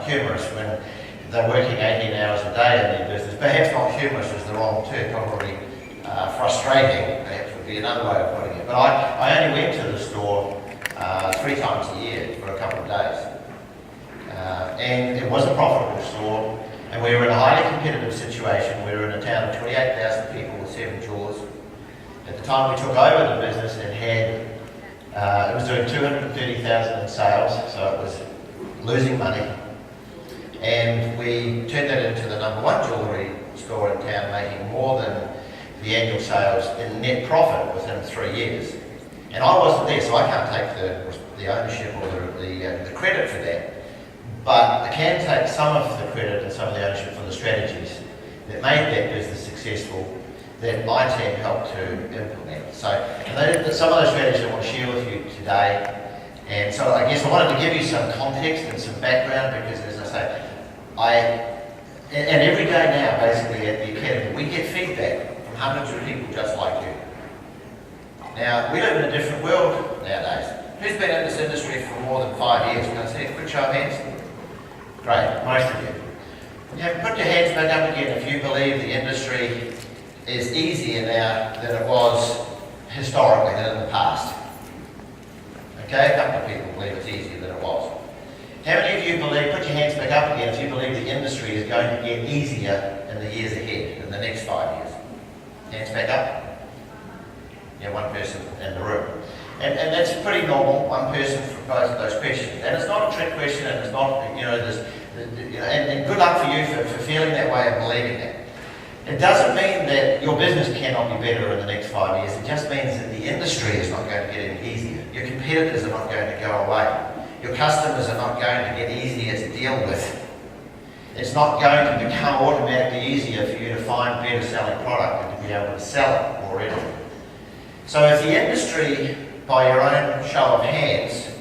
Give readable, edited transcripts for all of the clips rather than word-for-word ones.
humorous when they're working 18 hours a day in their business. Perhaps not humorous is the wrong term, probably frustrating, perhaps would be another way of putting it. But I only went to the store 3 times a year for a couple of days. And it was a profitable store, and we were in a highly competitive situation. We were in a town of 28,000 people with 7 jewellers. At the time we took over the business, it was doing 230,000 in sales, so it was losing money. And we turned that into the #1 jewellery store in town, making more than the annual sales in net profit within 3 years. And I wasn't there, so I can't take the ownership or the credit for that. But I can take some of the credit and some of the ownership for the strategies that made that business successful, that my team helped to implement. So some of those strategies I want to share with you today. And so I guess I wanted to give you some context and some background because, as I say, and every day now, basically, at the Academy, we get feedback from hundreds of people just like you. Now, we live in a different world nowadays. Who's been in this industry for more than 5 years? Can I see a quick show of hands? Great, most of you. Put your hands back up again if you believe the industry is easier now than it was historically, than in the past. Okay, a couple of people believe it's easier than it was. How many of you believe, put your hands back up again if you believe the industry is going to get easier in the years ahead, in the next 5 years? Hands back up. Yeah, one person in the room. And that's pretty normal, one person for both of those questions. And it's not a trick question, and it's not, and good luck for you for feeling that way and believing that. It doesn't mean that your business cannot be better in the next 5 years. It just means that the industry is not going to get any easier. Your competitors are not going to go away. Your customers are not going to get easier to deal with. It's not going to become automatically easier for you to find better selling product and to be able to sell it more readily. So if the industry, by your own show of hands,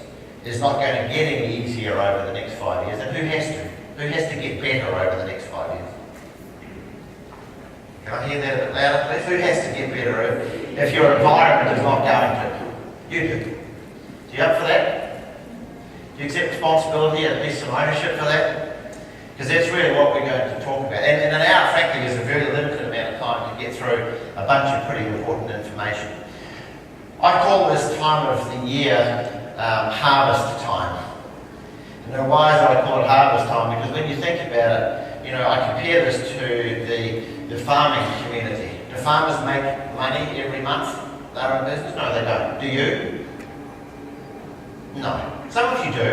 is not going to get any easier over the next 5 years, then who has to? Who has to get better over the next 5 years? Can I hear that a bit louder, please? Who has to get better if your environment is not going to? You do. Do you up for that? Do you accept responsibility, at least some ownership for that? Because that's really what we're going to talk about. And an hour, frankly, is a very limited amount of time to get through a bunch of pretty important information. I call this time of the year harvest time. And why is I call it harvest time? Because when you think about it, I compare this to the farming community. Do farmers make money every month they're in business? No, they don't. Do you? No. Some of you do,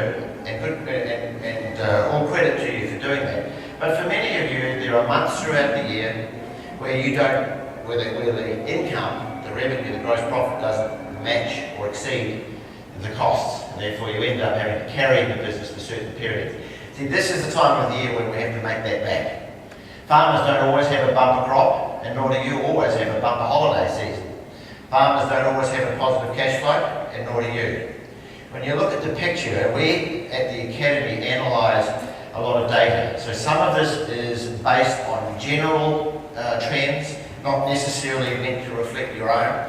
and all credit to you for doing that. But for many of you, there are months throughout the year where you don't, where the income, the revenue, the gross profit doesn't match or exceed the costs, and therefore you end up having to carry the business for certain periods. See, this is the time of the year when we have to make that back. Farmers don't always have a bumper crop, and nor do you always have a bumper holiday season. Farmers don't always have a positive cash flow, and nor do you. When you look at the picture, we at the Academy analyse a lot of data. So some of this is based on general trends, not necessarily meant to reflect your own.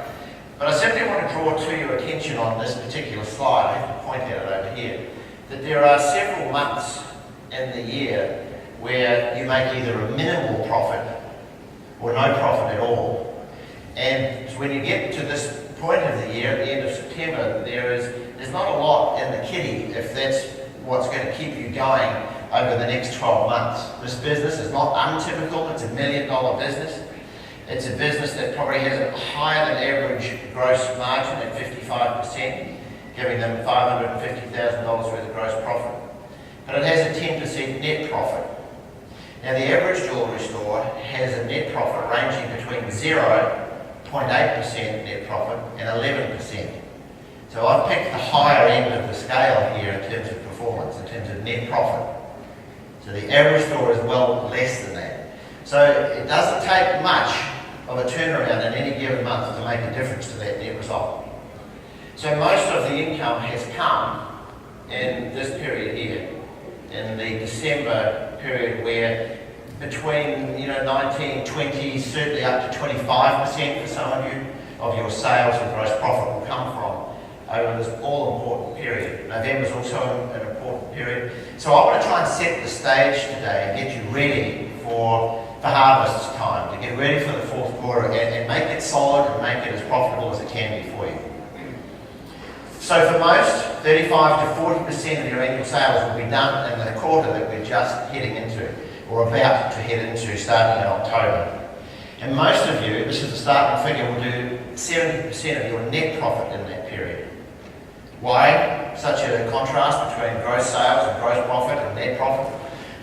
But I simply want to draw to your attention on this particular slide, I have to point at it over here, that there are several months in the year where you make either a minimal profit or no profit at all. And when you get to this point of the year, at the end of September, there's not a lot in the kitty if that's what's going to keep you going over the next 12 months. This business is not untypical, it's $1 million business. It's a business that probably has a higher than average gross margin at 55%, giving them $550,000 worth of gross profit. But it has a 10% net profit. Now the average jewellery store has a net profit ranging between 0.8% net profit and 11%. So I've picked the higher end of the scale here in terms of performance, in terms of net profit. So the average store is well less than that. So it doesn't take much of a turnaround in any given month to make a difference to that net result. So most of the income has come in this period here, in the December period, where between 19, 20, certainly up to 25% for some of you, of your sales and gross profit will come from over this all-important period. November is also an important period. So I want to try and set the stage today and get you ready for harvest time, to get ready for the fourth quarter and make it solid and make it as profitable as it can be for you. So for most, 35 to 40% of your annual sales will be done in the quarter that we're just heading into, or about to head into, starting in October. And most of you, this is the starting figure, will do 70% of your net profit in that period. Why such a contrast between gross sales and gross profit and net profit?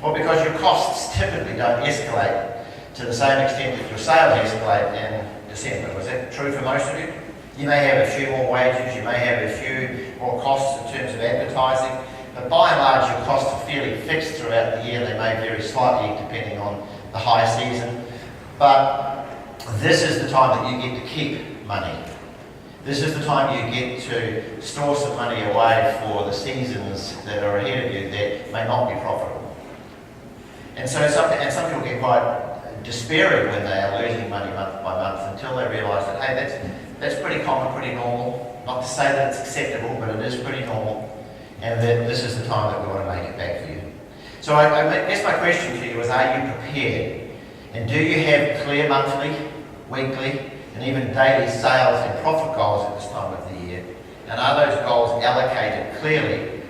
Well, because your costs typically don't escalate to the same extent that your sales escalate in December. Was that true for most of you? You may have a few more wages, you may have a few more costs in terms of advertising, but by and large your costs are fairly fixed throughout the year. They may vary slightly depending on the high season, but this is the time that you get to keep money. This is the time you get to store some money away for the seasons that are ahead of you that may not be profitable. And so some people get quite despairing when they are losing money month by month until they realise that, hey, that's pretty common, pretty normal. Not to say that it's acceptable, but it is pretty normal, and that this is the time that we want to make it back for you. So I guess my question to you is, are you prepared? And do you have clear monthly, weekly, and even daily sales and profit goals at this time of the year? And are those goals allocated clearly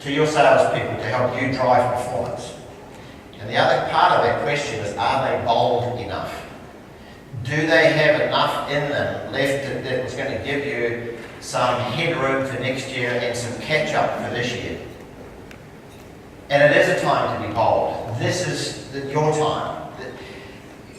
to your salespeople to help you drive performance? And the other part of that question is, are they bold enough? Do they have enough in them left that was going to give you some headroom for next year and some catch up for this year? And it is a time to be bold. This is your time.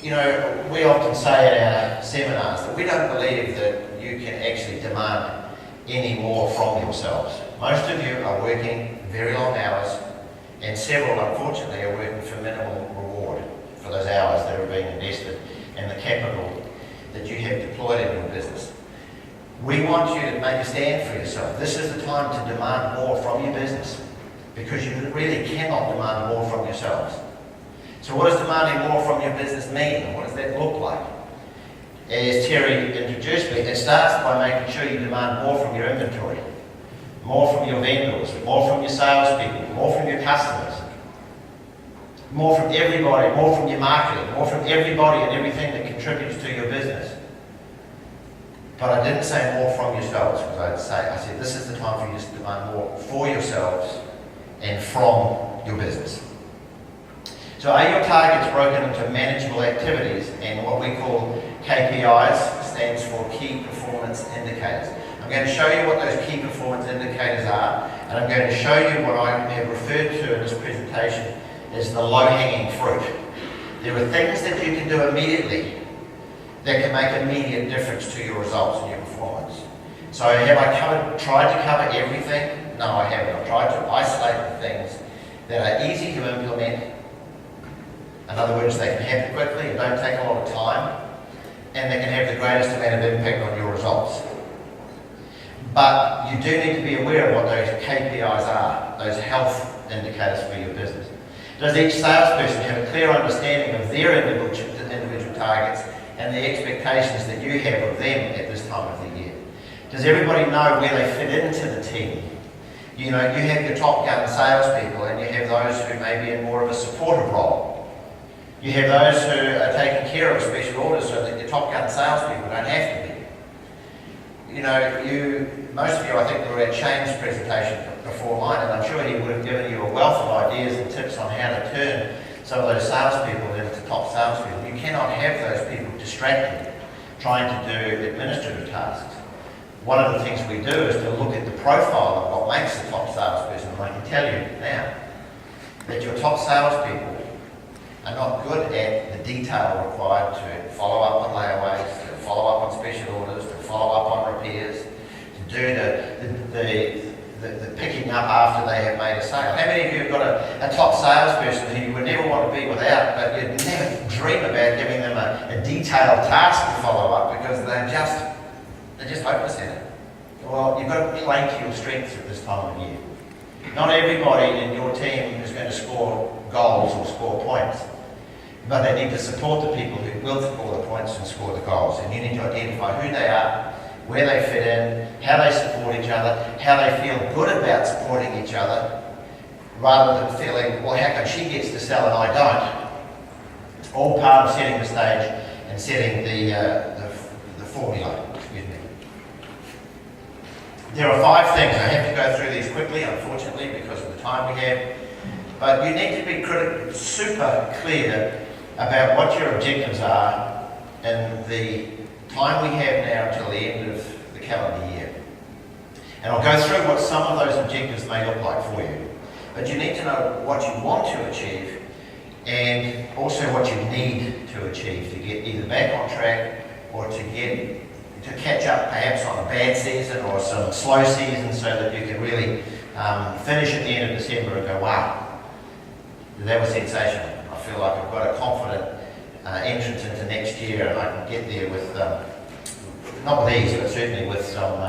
You know, we often say at our seminars that we don't believe that you can actually demand any more from yourselves. Most of you are working very long hours, and several, unfortunately, are working for minimal reward for those hours that are being invested and the capital that you have deployed in your business. We want you to make a stand for yourself. This is the time to demand more from your business, because you really cannot demand more from yourselves. So what does demanding more from your business mean? What does that look like? As Terry introduced me, it starts by making sure you demand more from your inventory, more from your vendors, more from your salespeople, more from your customers, more from everybody, more from your marketing, more from everybody and everything that contributes to your business. But I didn't say more from yourselves, because I said this is the time for you to demand more for yourselves and from your business. So are your targets broken into manageable activities and what we call KPIs, stands for Key Performance Indicators. I'm going to show you what those Key Performance Indicators are, and I'm going to show you what I have referred to in this presentation as the low-hanging fruit. There are things that you can do immediately that can make immediate difference to your results and your performance. So have I tried to cover everything? No, I haven't. I've tried to isolate the things that are easy to implement. In other words, they can happen quickly and don't take a lot of time, and they can have the greatest amount of impact on your results. But you do need to be aware of what those KPIs are, those health indicators for your business. Does each salesperson have a clear understanding of their individual targets and the expectations that you have of them at this time of the year? Does everybody know where they fit into the team? You know, you have your top gun salespeople and you have those who may be in more of a supportive role. You have those who are taking care of special orders so that your top gun salespeople don't have to be. You know, most of you, I think, were at Shane's presentation before mine, and I'm sure he would have given you a wealth of ideas and tips on how to turn some of those salespeople into top salespeople. You cannot have those people distracted trying to do administrative tasks. One of the things we do is to look at the profile of what makes a top salesperson. And I can tell you now that your top salespeople are not good at the detail required to follow up on layaways, to follow up on special orders, to follow up on repairs, to do the picking up after they have made a sale. How many of you have got a top salesperson who you would never want to be without, but you'd never dream about giving them a detailed task to follow up because they're just hopeless at it? Well, you've got to play to your strengths at this time of year. Not everybody in your team is going to score goals or score points, but they need to support the people who will score the points and score the goals. And you need to identify who they are where they fit in, how they support each other, how they feel good about supporting each other, rather than feeling, well, how come she gets to sell and I don't? It's all part of setting the stage and setting the formula. Excuse me. There are 5 things. I have to go through these quickly, unfortunately, because of the time we have. But you need to be super clear about what your objectives are in the time we have now until the end of the calendar year. And I'll go through what some of those objectives may look like for you. But you need to know what you want to achieve and also what you need to achieve to get either back on track or to catch up perhaps on a bad season or some slow season so that you can really finish at the end of December and go, wow, that was sensational. I feel like I've got a confident entrance into next year and I can get there with, not with ease, but certainly with some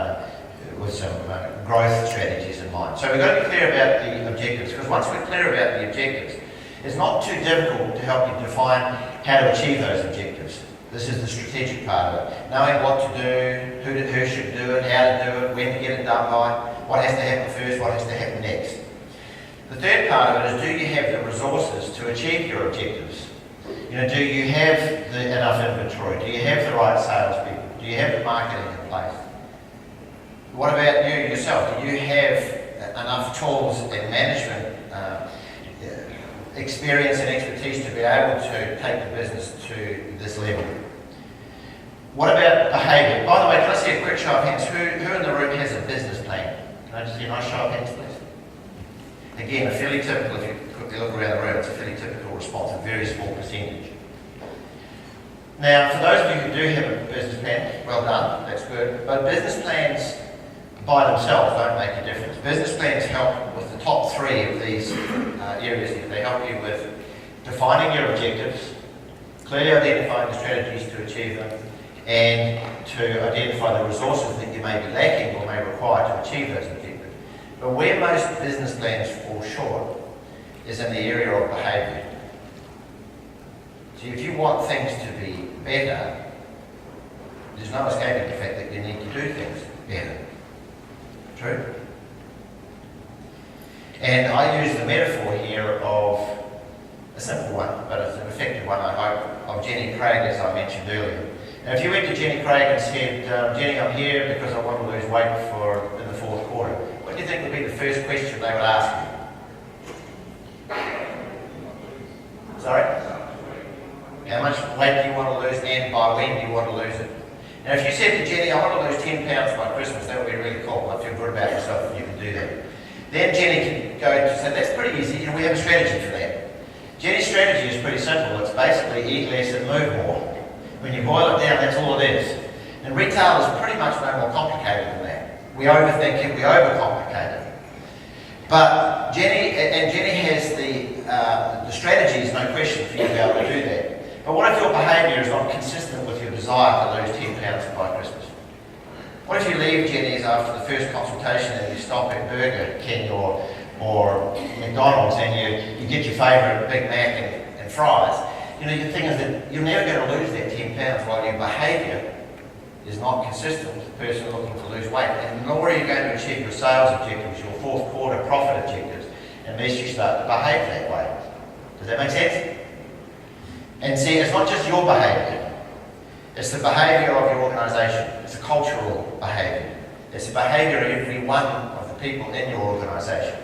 growth strategies in mind. So we've got to be clear about the objectives, because once we're clear about the objectives, it's not too difficult to help you define how to achieve those objectives. This is the strategic part of it. Knowing what to do, who should do it, how to do it, when to get it done by, what has to happen first, what has to happen next. The third part of it is, do you have the resources to achieve your objectives? You know, do you have enough inventory? Do you have the right salespeople? Do you have the marketing in place? What about you yourself? Do you have enough tools and management experience and expertise to be able to take the business to this level? What about behaviour? By the way, can I see a quick show of hands? Who in the room has a business plan? Can I just see a nice show of hands, please? Again, a fairly typical, if you quickly look around the room, it's a fairly typical response, a very small percentage. Now, for those of you who do have a business plan, well done, that's good. But business plans by themselves don't make a difference. Business plans help with the top 3 of these areas here. They help you with defining your objectives, clearly identifying the strategies to achieve them, and to identify the resources that you may be lacking or may require to achieve those objectives. But where most business plans fall short is in the area of behaviour. So if you want things to be better, there's no escaping the fact that you need to do things better. True? And I use the metaphor here of a simple one, but it's an effective one, I hope, of Jenny Craig, as I mentioned earlier. Now, if you went to Jenny Craig and said, Jenny, I'm here because I want to lose weight in the 4th quarter, what do you think would be the first question they would ask you? Sorry? How much weight do you want to lose and by when do you want to lose it? Now, if you said to Jenny, I want to lose 10 pounds by Christmas, that would be really cool. I feel good about yourself if you can do that. Then Jenny can go to say, that's pretty easy, you know, we have a strategy for that. Jenny's strategy is pretty simple. It's basically eat less and move more. When you boil it down, that's all it is. And retail is pretty much no more complicated than that. We overthink it, we overcomplicate it. But Jenny has the strategies, no question, for you to be able to do that. But what if your behaviour is not consistent with your desire to lose 10 pounds by Christmas? What if you leave Jenny's after the first consultation and you stop at Burger King or McDonald's and you get your favourite Big Mac and fries? You know, the thing is that you're never going to lose that 10 pounds while your behaviour is not consistent with the person looking to lose weight. And nor are you going to achieve your sales objectives, your 4th quarter profit objectives, unless you start to behave that way. Does that make sense? And see, it's not just your behaviour. It's the behaviour of your organisation. It's a cultural behaviour. It's the behaviour of every one of the people in your organisation.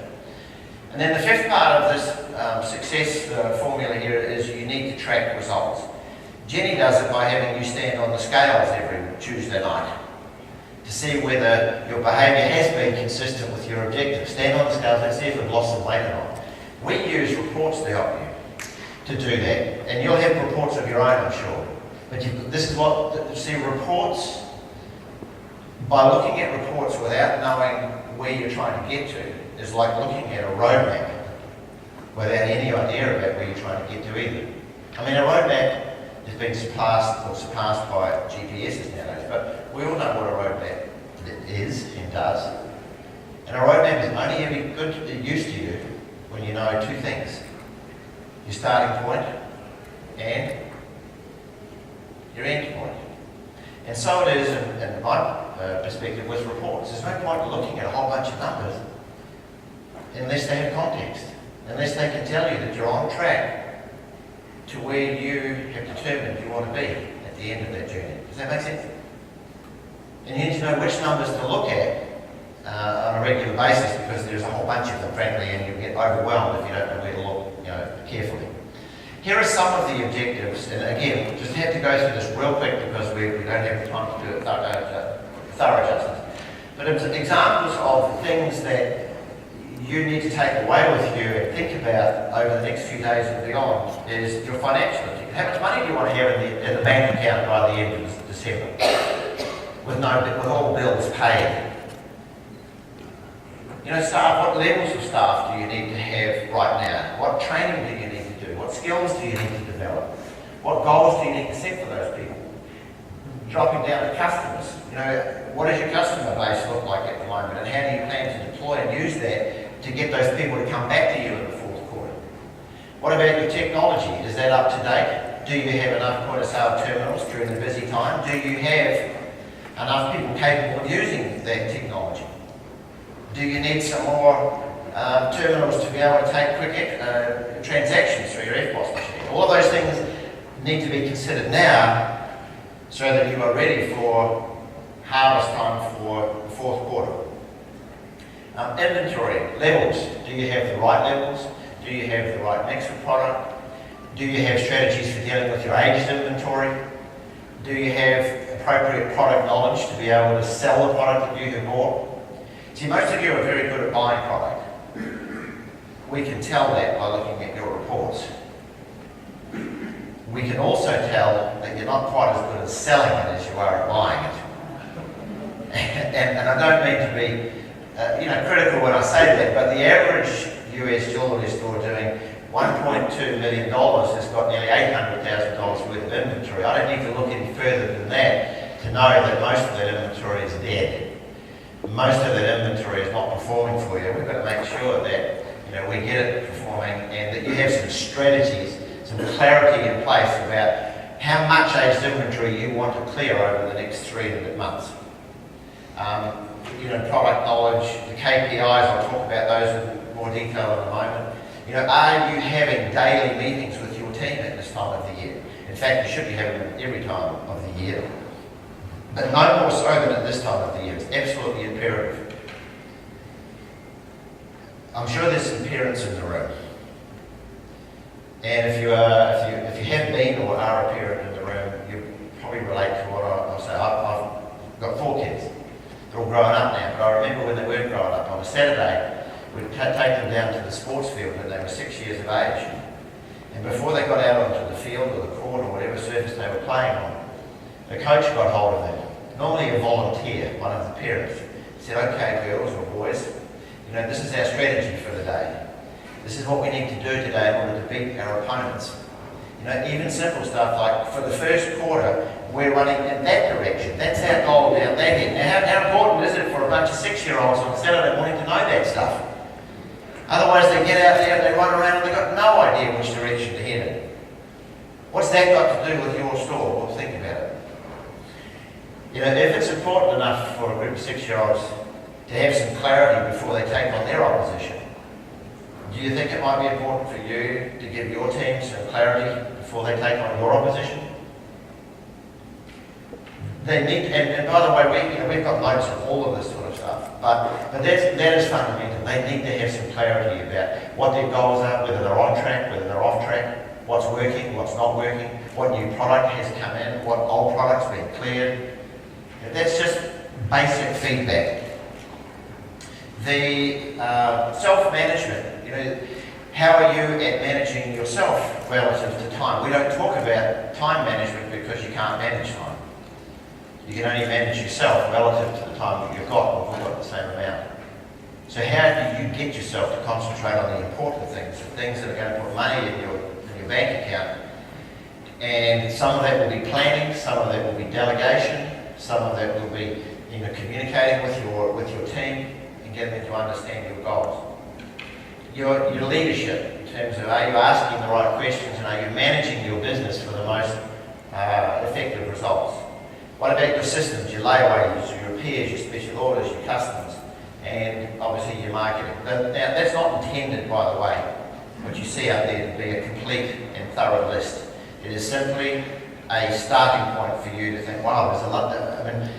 And then the 5th part of this success formula here is you need to track results. Jenny does it by having you stand on the scales every Tuesday night to see whether your behaviour has been consistent with your objectives. Stand on the scales and see if you've lost some weight or not. We use reports to help you to do that, and you'll have reports of your own, I'm sure. But this is what, see, reports, by looking at reports without knowing where you're trying to get to, is like looking at a roadmap without any idea about where you're trying to get to either. I mean, a roadmap has been surpassed by GPSs nowadays, but we all know what a roadmap is and does. And a roadmap is only ever good use to you when you know 2 things. Your starting point and your end point. And so it is, in my perspective, with reports. There's no point in looking at a whole bunch of numbers unless they have context, unless they can tell you that you're on track to where you have determined you want to be at the end of that journey. Does that make sense? And you need to know which numbers to look at on a regular basis, because there's a whole bunch of them, frankly, and you get overwhelmed if you don't know where to look, carefully. Here are some of the objectives, and again, just have to go through this real quick because we don't have time to do it thorough justice. But it's examples of things that you need to take away with you and think about over the next few days and beyond is your financial objective. How much money do you want to have in the bank account by the end of December with all bills paid? Staff, what levels of staff do you need to have right now? What training do you need to do? What skills do you need to develop? What goals do you need to set for those people? Dropping down to customers. What does your customer base look like at the moment, and how do you plan to deploy and use that to get those people to come back to you in the fourth quarter? What about your technology? Is that up to date? Do you have enough point of sale terminals during the busy time? Do you have enough people capable of using that technology? Do you need some more terminals to be able to take quick transactions through your EFTPOS machine? All of those things need to be considered now so that you are ready for harvest time for the fourth quarter. Inventory levels. Do you have the right levels? Do you have the right mix of product? Do you have strategies for dealing with your aged inventory? Do you have appropriate product knowledge to be able to sell the product that you have bought? See, most of you are very good at buying product. We can tell that by looking at your reports. We can also tell that you're not quite as good at selling it as you are at buying it. and I don't mean to be critical when I say that, but the average US jewellery store doing $1.2 million has got nearly $800,000 worth of inventory. I don't need to look any further than that to know that most of that inventory is dead. Most of that inventory is not performing for you. We've got to make sure that we get it performing and that you have some strategies, some clarity in place about how much aged inventory you want to clear over the next 3 months. Product knowledge, the KPIs, I'll talk about those in more detail in a moment. Are you having daily meetings with your team at this time of the year? In fact, you should be having them every time of the year. But no more so than at this time of the year. It's absolutely imperative. I'm sure there's some parents in the room. And if you have been or are a parent in the room, you probably relate to what I'll say. I've got 4 kids. They're all grown up now, but I remember when they weren't grown up. On a Saturday, we'd take them down to the sports field when they were 6 years of age. And before they got out onto the field or the court or whatever surface they were playing on, the coach got hold of them. Normally a volunteer, one of the parents, said, okay, girls or boys, this is our strategy for the day. This is what we need to do today in order to beat our opponents. Even simple stuff like, for the first quarter, we're running in that direction. That's our goal down that end. Now, how important is it for a bunch of 6-year-olds on Saturday morning to know that stuff? Otherwise, they get out there and they run around and they've got no idea which direction to head in. What's that got to do with your store? Well, think about it. If it's important enough for a group of 6-year-olds to have some clarity before they take on their opposition, do you think it might be important for you to give your team some clarity before they take on your opposition? They need, and by the way, we've got notes on all of this sort of stuff, but that is fundamental. They need to have some clarity about what their goals are, whether they're on track, whether they're off track, what's working, what's not working, what new product has come in, what old product's been cleared. That's just basic feedback. The self-management, how are you at managing yourself relative to time? We don't talk about time management because you can't manage time. You can only manage yourself relative to the time that you've got. We've all got the same amount. So how do you get yourself to concentrate on the important things, the things that are going to put money in your bank account? And some of that will be planning, some of that will be delegation, some of that will be communicating with your team and getting them to understand your goals. Your leadership, in terms of are you asking the right questions and are you managing your business for the most effective results? What about your systems, your layaways, your repairs, your special orders, your customers, and obviously your marketing? Now, that's not intended, by the way, what you see up there to be a complete and thorough list. It is simply a starting point for you to think, wow, there's a lot.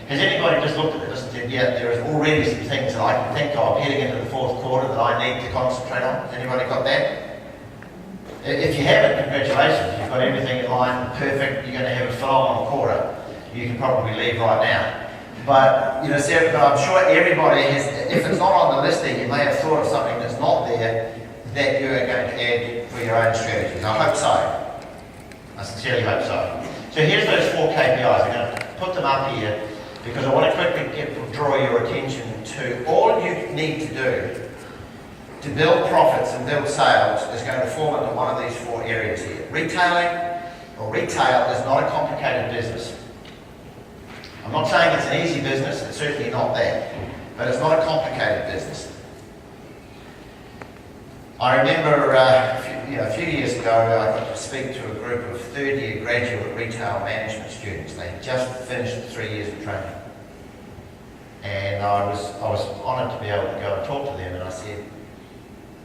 Has anybody just looked at this and said, yeah, there is already some things that I can think of heading into the fourth quarter that I need to concentrate on? Has anybody got that? If you haven't, congratulations. You've got everything in line, perfect. You're going to have a phenomenal quarter. You can probably leave right now. But, Sarah, but I'm sure everybody has, if it's not on the list there, you may have thought of something that's not there that you are going to add for your own strategies. I hope so. I sincerely hope so. So here's those 4 KPIs. I'm going to put them up here because I want to quickly draw your attention to all you need to do to build profits and build sales is going to fall into one of these 4 areas here. Retailing or retail is not a complicated business. I'm not saying it's an easy business, it's certainly not that, but it's not a complicated business. I remember a few years ago I got to speak to a group of third-year graduate retail management students. They had just finished 3 years of training. And I was honoured to be able to go and talk to them, and I said,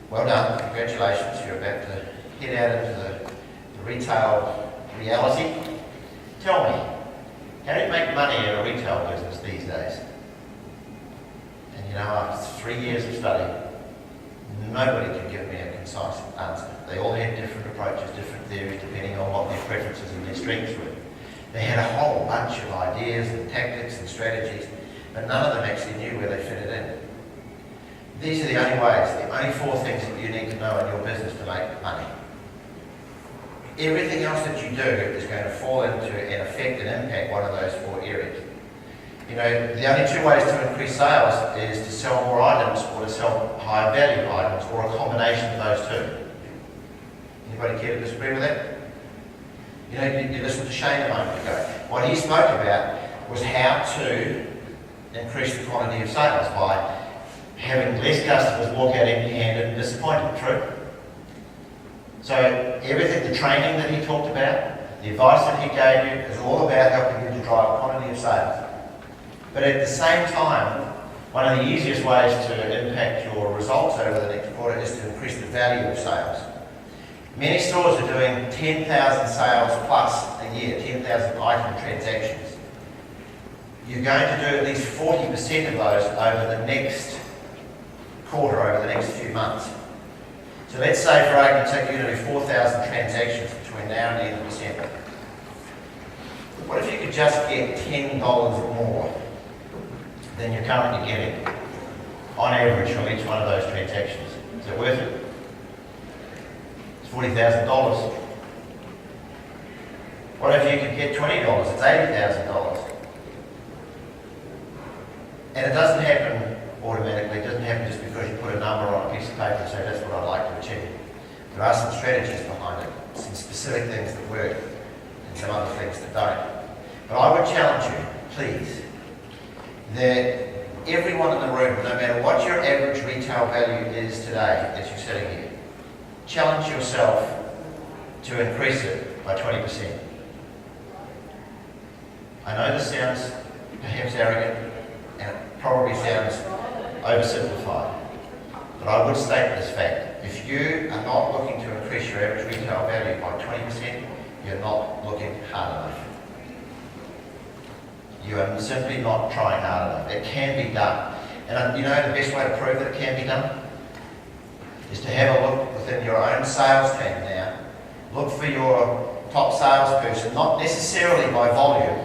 well done, congratulations, you're about to head out into the retail reality. Tell me, how do you make money in a retail business these days? And after 3 years of study, nobody could give me a concise answer. They all had different approaches, different theories, depending on what their preferences and their strengths were. They had a whole bunch of ideas and tactics and strategies, but none of them actually knew where they fitted in. These are the only ways, the only 4 things that you need to know in your business to make money. Everything else that you do is going to fall into and affect and impact one of those 4 areas. The only 2 ways to increase sales is to sell more items or to sell higher value items, or a combination of those 2. Anybody care to disagree with that? You listened to Shane a moment ago. What he spoke about was how to increase the quantity of sales by having less customers walk out empty-handed and disappointed. True? So everything, the training that he talked about, the advice that he gave you, is all about helping you to drive quantity of sales. But at the same time, one of the easiest ways to impact your results over the next quarter is to increase the value of sales. Many stores are doing 10,000 sales plus a year, 10,000 item transactions. You're going to do at least 40% of those over the next quarter, over the next few months. So let's say, for argument's sake, you're going to do 4,000 transactions between now and the end of December. What if you could just get $10 more than you're currently getting on average from each one of those transactions? Is it worth it? It's $40,000. What if you could get $20? It's $80,000. And it doesn't happen automatically. It doesn't happen just because you put a number on a piece of paper and say that's what I'd like to achieve. There are some strategies behind it, some specific things that work and some other things that don't. But I would challenge you, please, that everyone in the room, no matter what your average retail value is today as you're sitting here, challenge yourself to increase it by 20%. I know this sounds perhaps arrogant and it probably sounds oversimplified, but I would state this fact. If you are not looking to increase your average retail value by 20%, you're not looking hard enough. You are simply not trying hard enough. It can be done. And the best way to prove that it can be done is to have a look within your own sales team now. Look for your top salesperson, not necessarily by volume,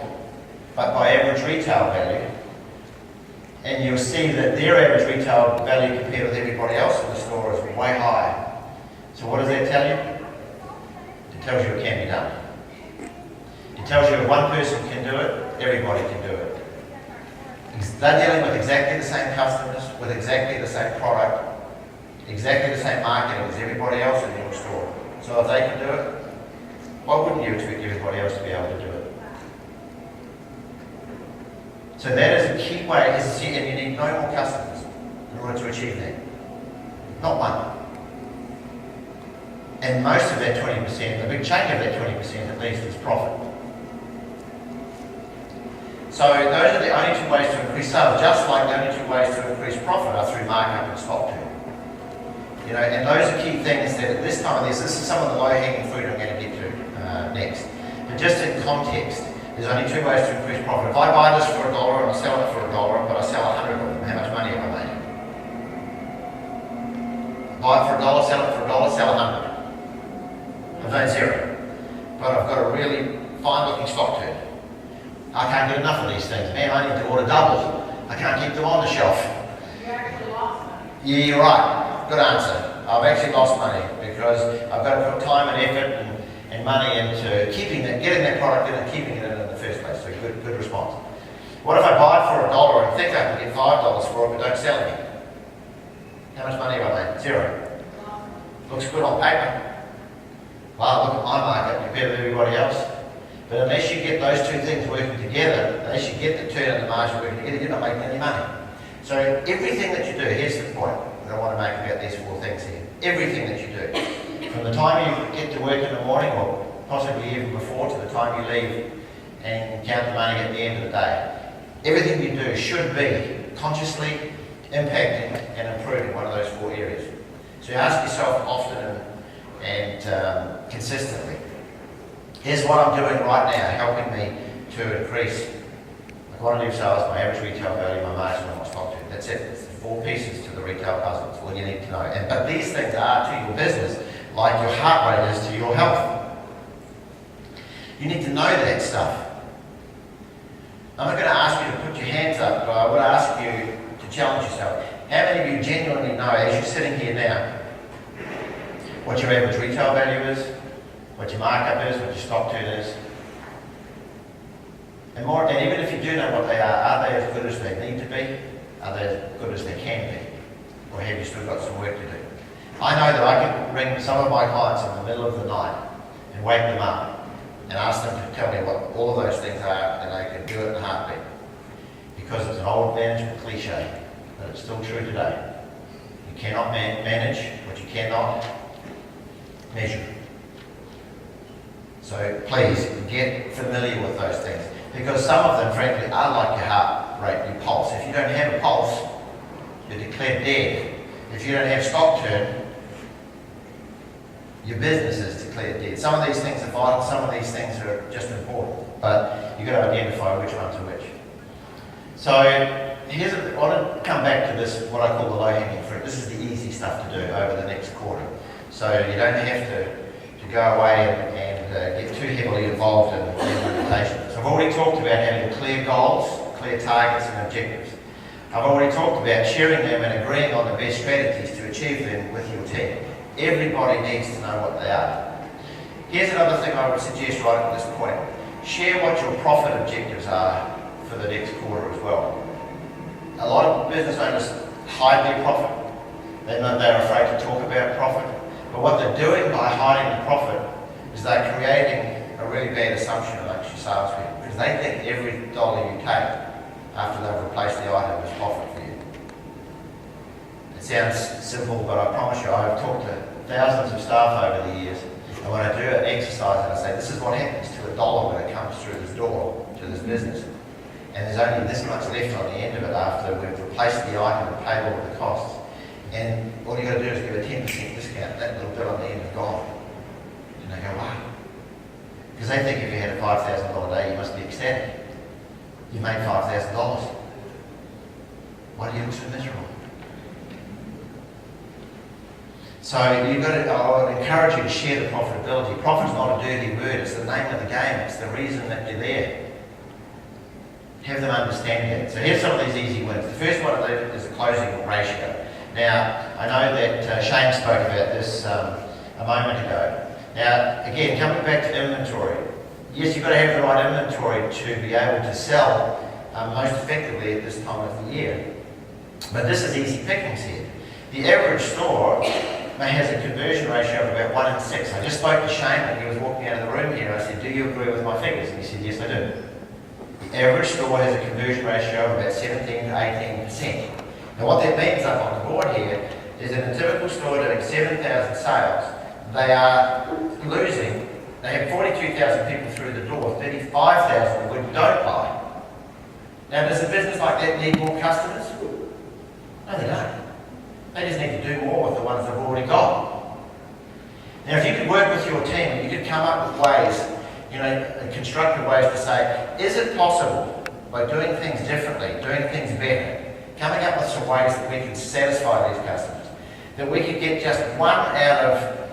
but by average retail value. And you'll see that their average retail value compared with everybody else in the store is way higher. So what does that tell you? It tells you it can be done. It tells you if one person can do it, everybody can do it. They're dealing with exactly the same customers, with exactly the same product, exactly the same marketing as everybody else in your store. So if they can do it, why wouldn't you expect everybody else to be able to do it? So that is a key way, and you need no more customers in order to achieve that. Not one. And most of that 20%, a big chunk of that 20% at least, is profit. So those are the only two ways to increase sales, just like the only two ways to increase profit are through markup and stock turn. You know, and those are key things that at this time of this is some of the low-hanging fruit I'm going to get to next. But just in context, there's only two ways to increase profit. If I buy this for $1 and I sell it for $1, but I sell 100 of them, how much money have I made? Buy it for $1, sell it for $1, sell 100. I've made zero. But I've got a really fine-looking stock turn. I can't get enough of these things. Man, I need to order doubles. I can't keep them on the shelf. You actually lost money. Yeah, you're right. Good answer. I've actually lost money because I've got to put time and effort and money into keeping that, getting that product in and keeping it in the first place. So good response. What if I buy it for $1 and think I can get $5 for it but don't sell it? How much money have I made? Zero. Looks good on paper. Wow, look at my market compared to everybody else. But unless you get those two things working together, unless you get the turn and the margin working together, you're not making any money. So everything that you do, here's the point that I want to make about these four things here. Everything that you do, from the time you get to work in the morning or possibly even before to the time you leave and count the money at the end of the day, everything you do should be consciously impacting and improving one of those four areas. So you ask yourself often and consistently, here's what I'm doing right now, helping me to increase my quantity of sales, my average retail value, my margin, and my stock turn. That's it. It's the four pieces to the retail puzzle. That's all you need to know. But these things are to your business like your heart rate is to your health. You need to know that stuff. I'm not going to ask you to put your hands up, but I would ask you to challenge yourself. How many of you genuinely know, as you're sitting here now, what your average retail value is, what your markup is, what your stock turn is? And even if you do know what they are they as good as they need to be? Are they as good as they can be? Or have you still got some work to do? I know that I can ring some of my clients in the middle of the night and wake them up and ask them to tell me what all of those things are, and they can do it in a heartbeat. Because it's an old management cliche, but it's still true today. You cannot manage what you cannot measure. So please get familiar with those things, because some of them, frankly, are like your heart rate, your pulse. If you don't have a pulse, you're declared dead. If you don't have stock turn, your business is declared dead. Some of these things are vital, some of these things are just important, but you've got to identify which ones are which. So I want to come back to this, what I call the low-hanging fruit. This is the easy stuff to do over the next quarter. So you don't have to go away and get too heavily involved in implementation. So I've already talked about having clear goals, clear targets and objectives. I've already talked about sharing them and agreeing on the best strategies to achieve them with your team. Everybody needs to know what they are. Here's another thing I would suggest right at this point. Share what your profit objectives are for the next quarter as well. A lot of business owners hide their profit. They're afraid to talk about profit. But what they're doing by hiding the profit is they're creating a really bad assumption amongst your salespeople, because they think every dollar you take after they've replaced the item is profit for you. It sounds simple, but I promise you, I've talked to thousands of staff over the years, and when I do an exercise and I say, this is what happens to a dollar when it comes through this door to this business, and there's only this much left on the end of it after we've replaced the item and paid all of the costs. And all you got to do is give a 10% discount. That little bit on the end is gone. And they go, wow. Because they think if you had a $5,000 day, you must be ecstatic. You made $5,000. Why do you look so miserable? So you've got to, I would encourage you to share the profitability. Profit's not a dirty word. It's the name of the game. It's the reason that you're there. Have them understand that. So here's some of these easy wins. The first one is the closing ratio. Now, I know that Shane spoke about this a moment ago. Now, again, coming back to inventory. Yes, you've got to have the right inventory to be able to sell most effectively at this time of the year. But this is easy pickings here. The average store has a conversion ratio of about 1 in 6. I just spoke to Shane when he was walking out of the room here. I said, do you agree with my figures? And he said, yes, I do. The average store has a conversion ratio of about 17 to 18%. Now what that means up on the board here is in a typical store doing 7,000 sales, they are losing, they have 42,000 people through the door, 35,000 of which don't buy. Now, does a business like that need more customers? No, they don't. They just need to do more with the ones they've already got. Now, if you could work with your team and you could come up with ways, constructive ways to say, is it possible by doing things differently, doing things better, coming up with some ways that we can satisfy these customers, that we could get just one out of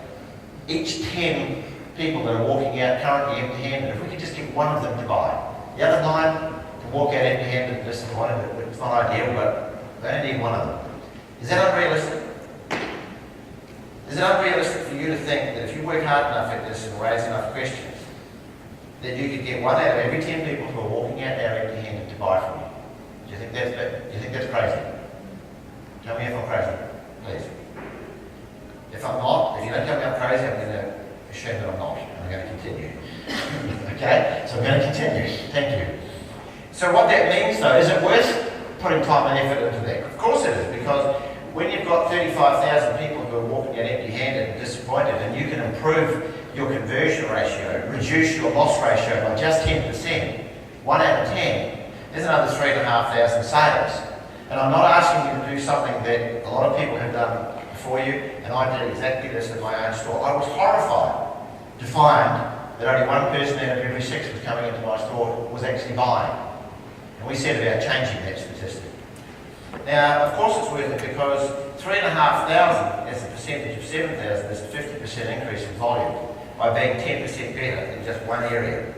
each 10 people that are walking out currently empty-handed, if we could just get one of them to buy. The other 9 to walk out empty-handed and disappointed, it's not ideal, but they only need one of them. Is that unrealistic? Is it unrealistic for you to think that if you work hard enough at this and raise enough questions, that you could get 1 out of every 10 people who are walking out there empty-handed to buy from you? Do you think that's crazy? Tell me if I'm crazy, please. If I'm not, if you don't tell me I'm crazy, I'm going to assume that I'm not. I'm going to continue. Okay? So I'm going to continue. Thank you. So what that means, though, is it worth putting time and effort into that? Of course it is, because when you've got 35,000 people who are walking out empty-handed and disappointed, and you can improve your conversion ratio, reduce your loss ratio by just 10%, 1 out of 10, there's another 3,500 sales. And I'm not asking you to do something that a lot of people have done before you, and I did exactly this in my own store. I was horrified to find that only 1 person out of every 6 was coming into my store was actually buying. And we set about changing that statistic. Now, of course it's worth it, because 3,500 as a percentage of 7,000 is a 50% increase in volume by being 10% better in just one area.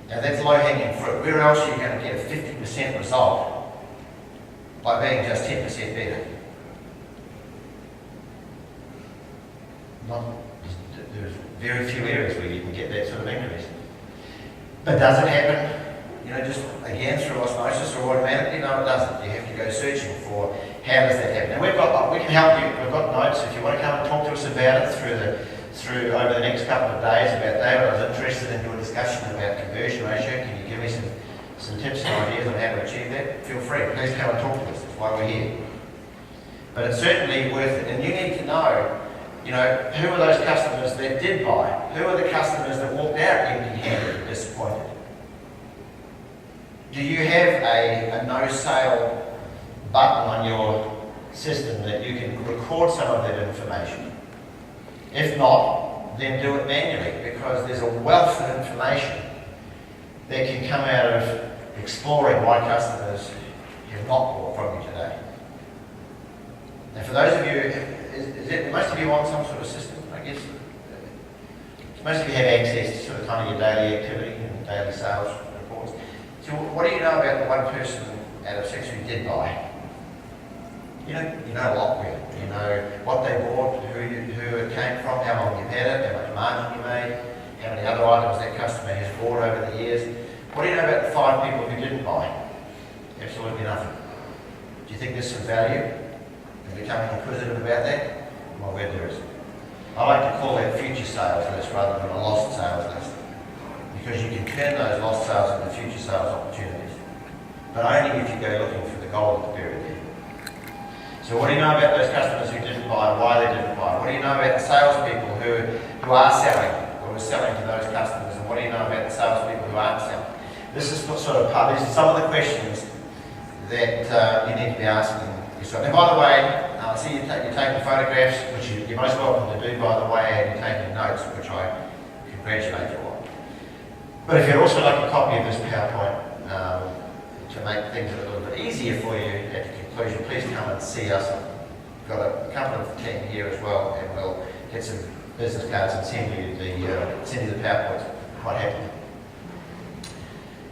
Now that's low-hanging fruit. Where else are you going to get a 50% result by being just 10% better? There's very few areas where you can get that sort of increase. But does it happen, just again through osmosis or automatically? No, it doesn't. You have to go searching for how does that happen. And we can help you. We've got notes if you want to come and talk to us about it through over the next couple of days about David. I was interested in your discussion about conversion ratio. Can you give me some tips and ideas on how to achieve that? Feel free. Please come and talk to us. That's why we're here. But it's certainly worth it. And you need to know, who are those customers that did buy? Who are the customers that walked out empty-handed and disappointed? Do you have a no sale button on your system that you can record some of that information? If not, then do it manually, because there's a wealth of information that can come out of exploring why customers have not bought from you today. Now, for those of you, most of you on some sort of system, I guess. Most of you have access to sort of kind of your daily activity and daily sales reports. So what do you know about the 1 person out of 6 who did buy? You know a lot really. You know what they bought, who it came from, how long you've had it, how much margin you made, how many other items that customer has bought over the years. What do you know about the 5 people who didn't buy? Absolutely nothing. Do you think there's some value in becoming inquisitive about that? Well, where there is. I like to call that future sales list rather than a lost sales list, because you can turn those lost sales into future sales opportunities, but only if you go looking for the gold at the very end. So what do you know about those customers who didn't buy and why they didn't buy? What do you know about the salespeople who are selling, or are selling to those customers? And what do you know about the salespeople who aren't selling? This is sort of these are some of the questions that you need to be asking yourself. And by the way, I see you're taking photographs, which you're most welcome to do, by the way, and you're taking notes, which I congratulate you on. But if you'd also like a copy of this PowerPoint to make things a little bit easier for you at the conclusion, please come and see us. We've got a couple of team here as well, and we'll get some business cards and send you the PowerPoints quite happily.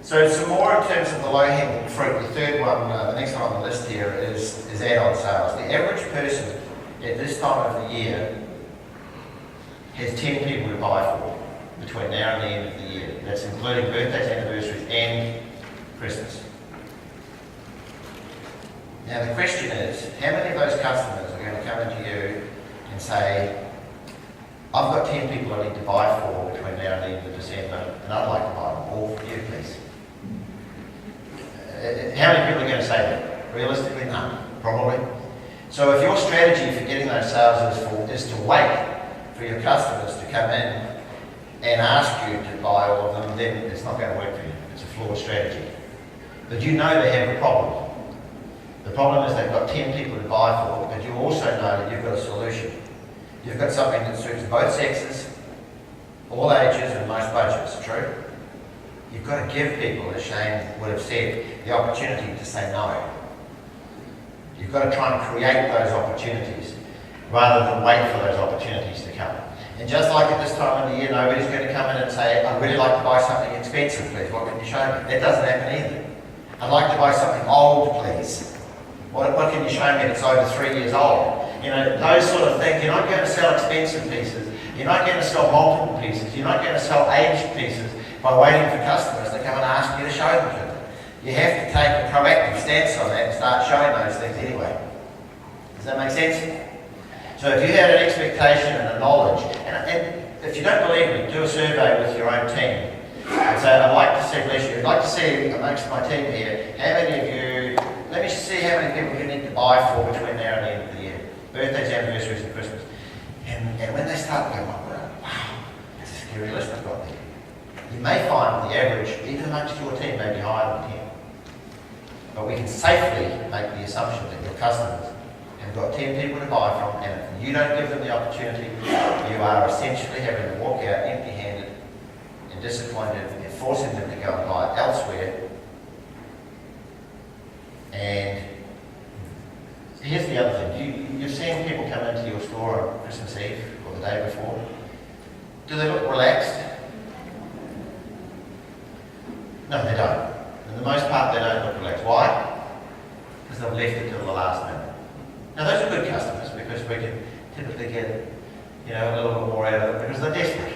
So some more in terms of the low-hanging fruit. The third one, the next one on the list here is add-on sales. The average person at this time of the year has 10 people to buy for between now and the end of the year. That's including birthdays, anniversaries, and Christmas. Now the question is, how many of those customers are going to come into you and say, I've got 10 people I need to buy for between now and the end of December, and I'd like to buy them all for you, please? How many people are going to say that? Realistically, none, probably. So if your strategy for getting those sales is to wait for your customers to come in and ask you to buy all of them, then it's not going to work for you. It's a flawed strategy. But you know they have a problem. The problem is they've got 10 people to buy for, but you also know that you've got a solution. You've got something that suits both sexes, all ages and most budgets, true? You've got to give people, as Shane would have said, the opportunity to say no. You've got to try and create those opportunities rather than wait for those opportunities to come. And just like at this time of the year, nobody's going to come in and say, I'd really like to buy something expensive, please. What can you show me? That doesn't happen either. I'd like to buy something old, please. What can you show me that's over 3 years old? You know, those sort of things. You're not going to sell expensive pieces. You're not going to sell multiple pieces. You're not going to sell aged pieces by waiting for customers to come and ask you to show them to them. You have to take a proactive stance on that and start showing those things anyway. Does that make sense? So if you had an expectation and a knowledge, and if you don't believe me, do a survey with your own team. And say, I'd like to see, bless you, I'd like to see amongst my team here, how many of you, let me see how many people you need to buy for between now and the end of the year. Birthdays, anniversaries and Christmas. And when they start going, wow, that's a scary list I've got there. You may find the average, even amongst your team, may be higher than 10. But we can safely make the assumption that your customers have got 10 people to buy from, and if you don't give them the opportunity, you are essentially having to walk out empty-handed and disappointed and forcing them to go and buy elsewhere. And here's the other thing. You've seen people come into your store on Christmas Eve or the day before. Do they look relaxed? No, they don't. For the most part, they don't look relaxed. Why? Because they've left it till the last minute. Now, those are good customers because we can typically get, a little bit more out of them because they're desperate.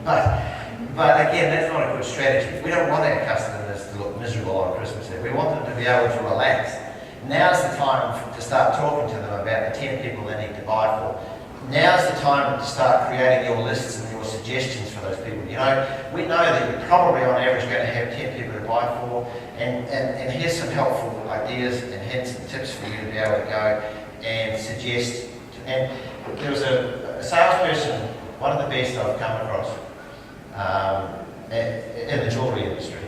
But again, that's not a good strategy. We don't want our customers to look miserable on Christmas Eve. We want them to be able to relax. Now's the time to start talking to them about the 10 people they need to buy for. Now's the time to start creating your lists and your suggestions for those people. We know that you're probably on average going to have 10 people to buy for, and here's some helpful ideas and hints and tips for you to be able to go and suggest. And there was a salesperson, one of the best I've come across in the jewellery industry.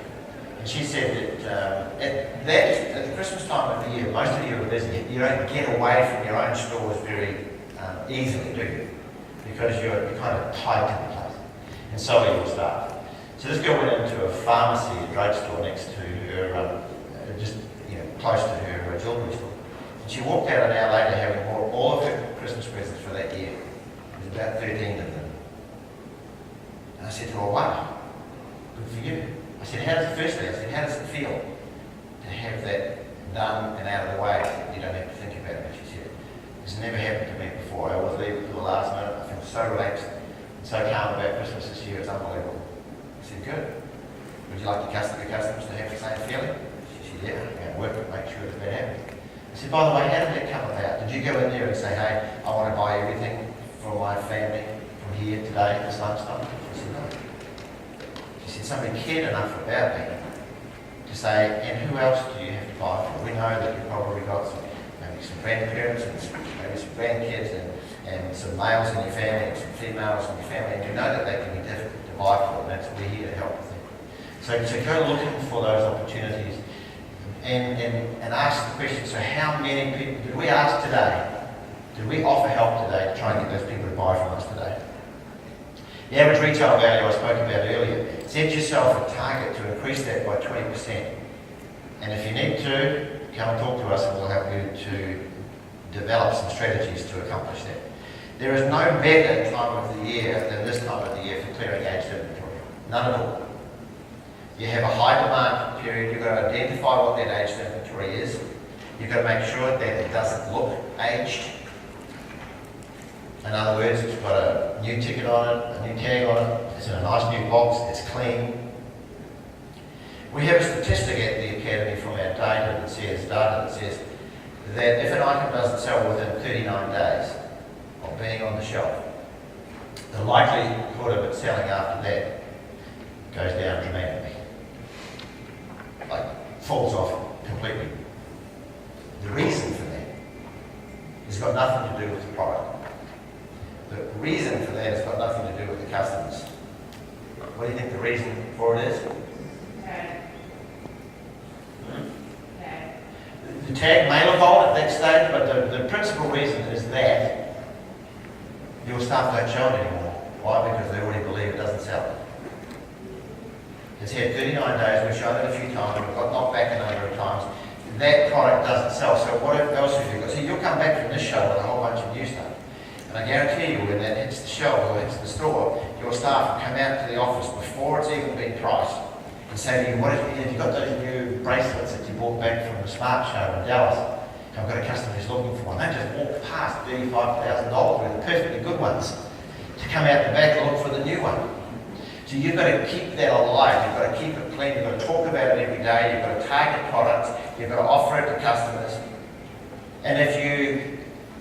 And she said that at the Christmas time of the year, most of you are busy. You don't get away from your own stores very easily, do you? Because you're kind of tied to the place. And so are your staff. So this girl went into a pharmacy, a drugstore next to her, close to her jewellery store. And she walked out an hour later having bought all of her Christmas presents for that year. It was about 13 of them. And I said to her, wow, good for you. I said, how does it feel to have that done and out of the way? You don't have to think about it. And she said, it's never happened to me before. I always leave it to the last minute. I feel so relaxed and so calm about Christmas this year. It's unbelievable. I said, good. Would you like the customers to have the same feeling? She said, yeah, work it, make sure that happens. I said, by the way, how did that come about? Did you go in there and say, hey, I want to buy everything for my family from here today, this lunchtime? She said, no. She said, somebody cared enough about me to say, and who else do you have to buy for? We know that you've probably got maybe some grandparents and maybe some grandkids and some males in your family and some females in your family, and you know that they can be difficult to buy for, and we're here to help with them. So go looking for those opportunities and ask the question, so how many people, did we ask today, did we offer help today to try and get those people to buy from us today? The average retail value I spoke about earlier, set yourself a target to increase that by 20%. And if you need to, come and talk to us and we'll help you to develop some strategies to accomplish that. There is no better time of the year than this time of the year for clearing aged inventory. None at all. You have a high demand period, you've got to identify what that aged inventory is. You've got to make sure that it doesn't look aged. In other words, it's got a new ticket on it, a new tag on it, it's in a nice new box, it's clean. We have a statistic at the Academy from our data that says that if an item doesn't sell within 39 days of being on the shelf, the likelihood of it selling after that goes down dramatically. Falls off completely. The reason for that has got nothing to do with the product. The reason for that has got nothing to do with the customers. What do you think the reason for it is? Okay. tag may look old at that stage, but the principal reason is that your staff don't show it anymore. Why? Because they already believe it doesn't sell. It's had 39 days, we've shown it a few times, we've got knocked back a number of times. That product doesn't sell, so what else have you got? See, you'll come back from this show with a whole bunch of new stuff. And I guarantee you, when that hits the shelf or hits the store, your staff will come out to the office before it's even been priced and say to you, what have you got those new bracelets that you bought back from the Smart Show in Dallas? I've got a customer who's looking for one. They just walk past $35,000 worth of perfectly good ones to come out the back and look for the new one. So you've got to keep that alive, you've got to keep it clean, you've got to talk about it every day, you've got to target products, you've got to offer it to customers. And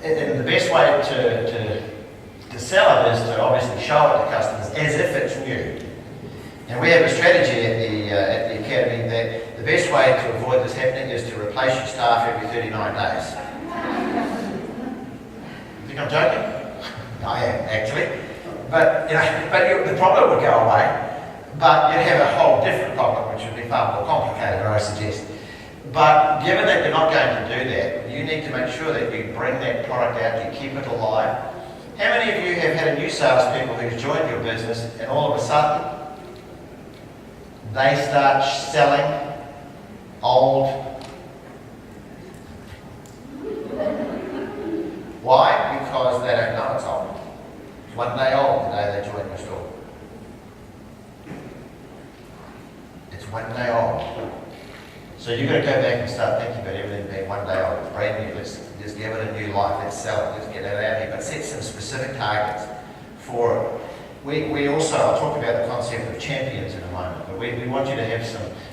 and the best way to sell it is to obviously show it to customers as if it's new. And we have a strategy at the Academy that the best way to avoid this happening is to replace your staff every 39 days. You think I'm joking? I am, actually. But the problem would go away, but you'd have a whole different problem, which would be far more complicated, I suggest. But given that you're not going to do that, you need to make sure that you bring that product out, you keep it alive. How many of you have had a new salespeople who's joined your business and all of a sudden they start selling old? Why? Because they don't know it's old. It's one day old the day they join your store. It's one day old. So you've got to go back and start thinking about everything being one day old. It's brand new. Let's just give it a new life. Let's sell it. Let's get it out of here. But set some specific targets for it. We also, I'll talk about the concept of champions in a moment, but we want you to have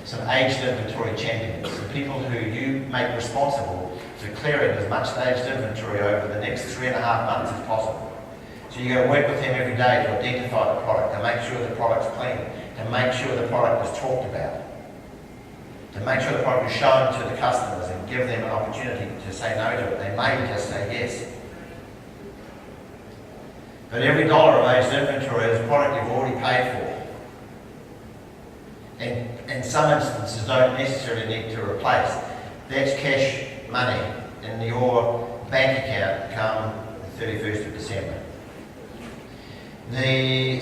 some aged inventory champions, some people who you make responsible for clearing as much aged inventory over the next 3.5 months as possible. So you've got to work with them every day to identify the product, to make sure the product's clean, to make sure the product is talked about, to make sure the product is shown to the customers and give them an opportunity to say no to it. They may just say yes. But every dollar of aged inventory is a product you've already paid for. And in some instances don't necessarily need to replace. That's cash money in your bank account come the 31st of December.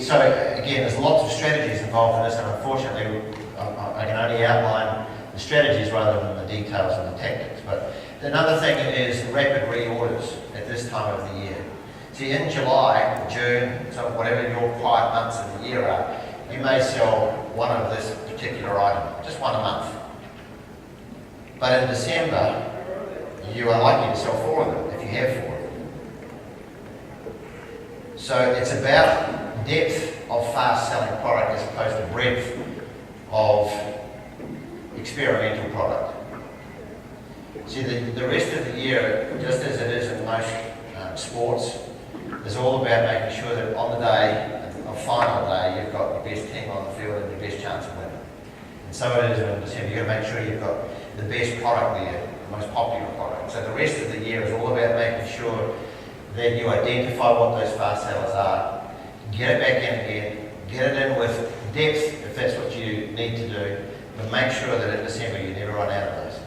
So again, there's lots of strategies involved in this, and unfortunately I can only outline the strategies rather than the details and the tactics. But another thing is rapid reorders at this time of the year. See, in July, June, so whatever your quiet months of the year are, you may sell one of this particular item, just one a month. But in December, you are likely to sell 4 of them if you have 4 of them. So it's about depth of fast-selling product as opposed to breadth of experimental product. See, the rest of the year, just as it is in most sports, is all about making sure that on the day, of final day, you've got the best team on the field and the best chance of winning. And so it is in December. You've got to make sure you've got the best product there, the most popular product. So the rest of the year is all about making sure that you identify what those fast sellers are, get it back in again, get it in with depth if that's what you need to do, but make sure that in December you never run out of those.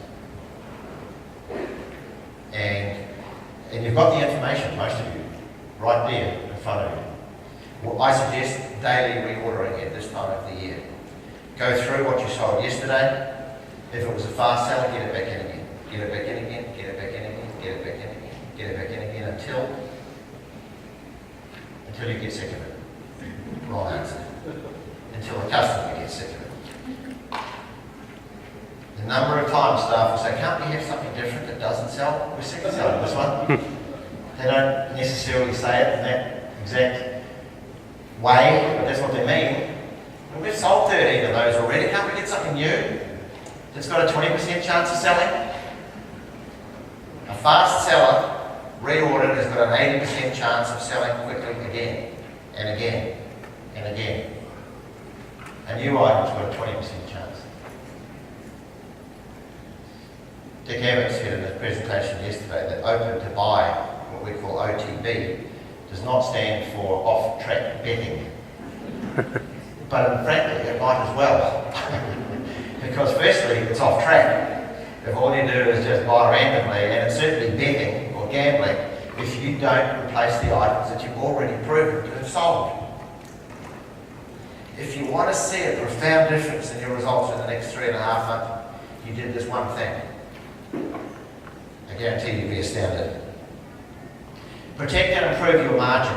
And you've got the information, most of you, right there in front of you. Well, I suggest daily reordering at this time of the year. Go through what you sold yesterday. If it was a fast seller, get it back in again. Get it back in again, get it back in again, get it back in again, get it back in again until you get sick of it. Wrong answer. Until the customer gets sick of it. The number of times staff will say, can't we have something different that doesn't sell? We're sick of selling this one. They don't necessarily say it in that exact way, but that's what they mean. Well, we've sold 13 of those already. Can't we get something new that's got a 20% chance of selling? A fast seller, reordered, has got an 80% chance of selling quickly again and again and again. A new item's got a 20% chance. Dick Abbott said in his presentation yesterday that open to buy, what we call OTB, does not stand for off-track betting. But frankly, it might as well. Because firstly, it's off-track. If all you do is just buy randomly, and it's certainly betting or gambling if you don't replace the items that you've already proven to have sold. If you want to see a profound difference in your results in the next 3.5 months, you did this one thing. I guarantee you'll be astounded. Protect and improve your margin.